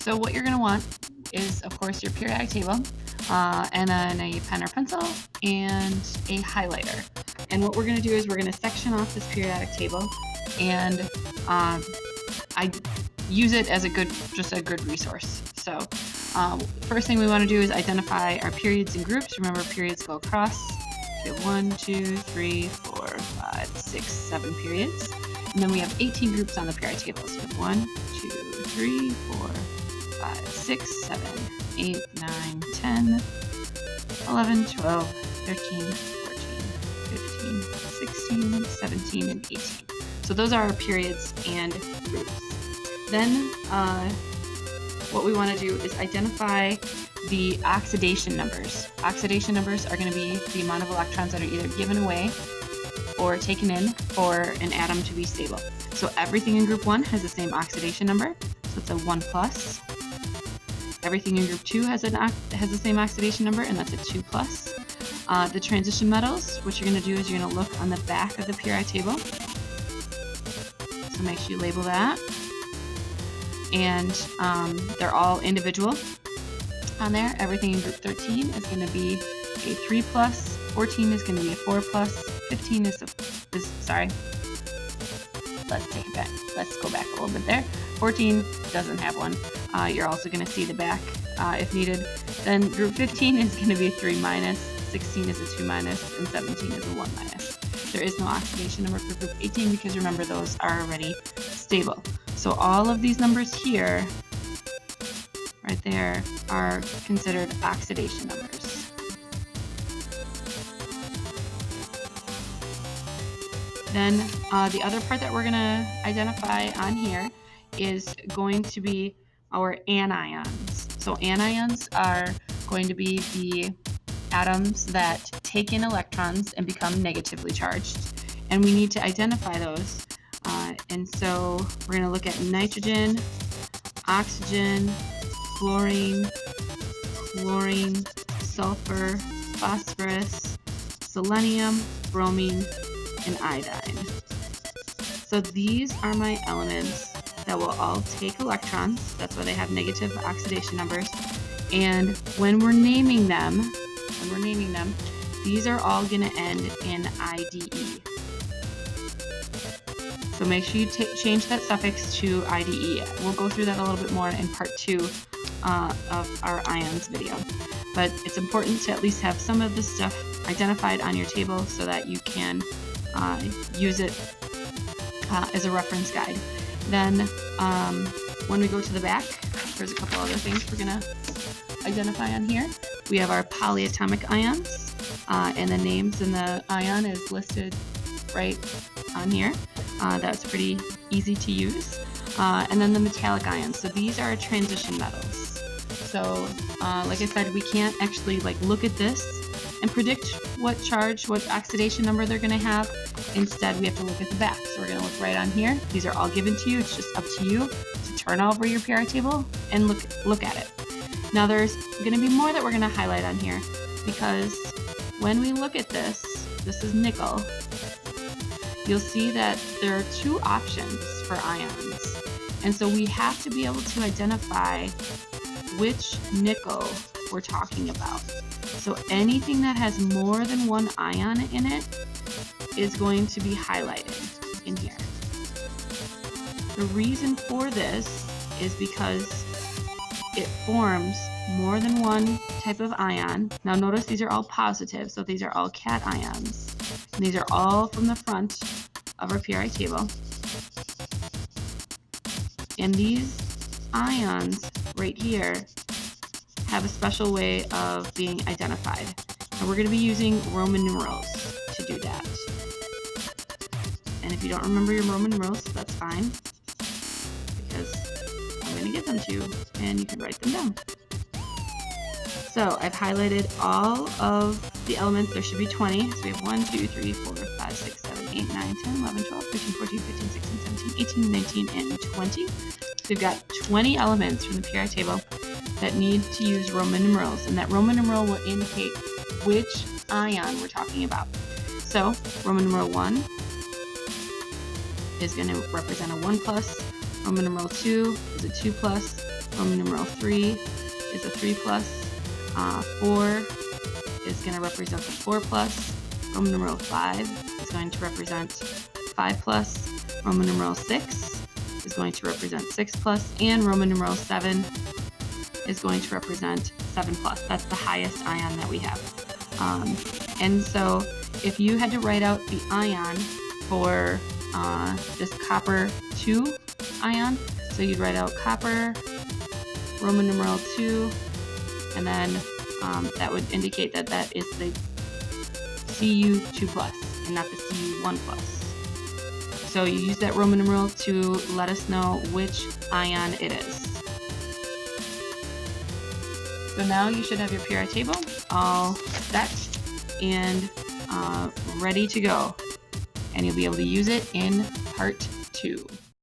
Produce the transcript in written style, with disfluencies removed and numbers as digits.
So what you're going to want is, of course, your periodic table, and then a pen or pencil and a highlighter. And what we're going to do is we're going to section off this periodic table, and I use it as just a good resource. So first thing we want to do is identify our periods and groups. Remember, periods go across. We have 1, 2, 3, 4, 5, 6, 7 periods. And then we have 18 groups on the periodic table. So we have 1, 2, 3, 4, 5, 6, 7, 8, 9, 10, 11, 12, 13, 14, 15, 16, 17, and 18. So those are our periods and groups. Then what we want to do is identify the oxidation numbers. Oxidation numbers are going to be the amount of electrons that are either given away or taken in for an atom to be stable. So everything in group 1 has the same oxidation number, so it's a 1 plus. Everything in group 2 has the same oxidation number, and that's a 2 plus. The transition metals, what you're going to do is you're going to look on the back of the periodic table. So make sure you label that. And they're all individual on there. Everything in group 13 is going to be a 3 plus, 14 is going to be a 4 plus, 15 is sorry, let's take it back. Let's go back a little bit there. 14 doesn't have one. You're also going to see the back if needed. Then group 15 is going to be a 3 minus, 16 is a 2 minus, and 17 is a 1 minus. There is no oxidation number for group 18 because remember, those are already stable. So all of these numbers here, right there, are considered oxidation numbers. Then the other part that we're going to identify on here is going to be our anions. So anions are going to be the atoms that take in electrons and become negatively charged. And we need to identify those. And so we're going to look at nitrogen, oxygen, fluorine, sulfur, phosphorus, selenium, bromine, and iodine. So these are my elements that will all take electrons. That's why they have negative oxidation numbers. And when we're naming them, these are all going to end in IDE. So make sure you change that suffix to IDE. We'll go through that a little bit more in part 2 of our ions video. But it's important to at least have some of this stuff identified on your table so that you can use it as a reference guide. Then when we go to the back, there's a couple other things we're going to identify on here. We have our polyatomic ions, and the names in the ion is listed right on here. That's pretty easy to use. And then the metallic ions. So these are transition metals. So like I said, we can't actually look at this and predict what charge, what oxidation number they're going to have. Instead, we have to look at the back. So we're going to look right on here. These are all given to you. It's just up to you to turn over your periodic table and look at it. Now there's going to be more that we're going to highlight on here, because when we look at this is nickel. You'll see that there are 2 options for ions. And so we have to be able to identify which nickel we're talking about. So anything that has more than one ion in it is going to be highlighted in here. The reason for this is because it forms more than one type of ion. Now notice these are all positive, so these are all cations. And these are all from the front of our periodic table. And these ions right here have a special way of being identified. And we're going to be using Roman numerals to do that. And if you don't remember your Roman numerals, that's fine, because I'm going to give them to you and you can write them down. So I've highlighted all of the elements. There should be 20. So we have 1, 2, 3, 4, 5, 6, 7, 8, 9, 10, 11, 12, 13, 14, 15, 16, 17, 18, 19, and 20. So we've got 20 elements from the periodic table that need to use Roman numerals, and that Roman numeral will indicate which ion we're talking about. So Roman numeral 1 is going to represent a 1 plus, Roman numeral 2 is a 2 plus. Roman numeral 3 is a 3 plus. 4 is going to represent the 4 plus. Roman numeral 5 is going to represent 5 plus. Roman numeral 6 is going to represent 6 plus. And Roman numeral 7 is going to represent 7 plus. That's the highest ion that we have. And so if you had to write out the ion for this copper 2 ion, so you'd write out copper, Roman numeral 2, and then that would indicate that that is the Cu2 plus and not the Cu1 plus. So you use that Roman numeral to let us know which ion it is. So now you should have your periodic table all set and ready to go. And you'll be able to use it in part 2.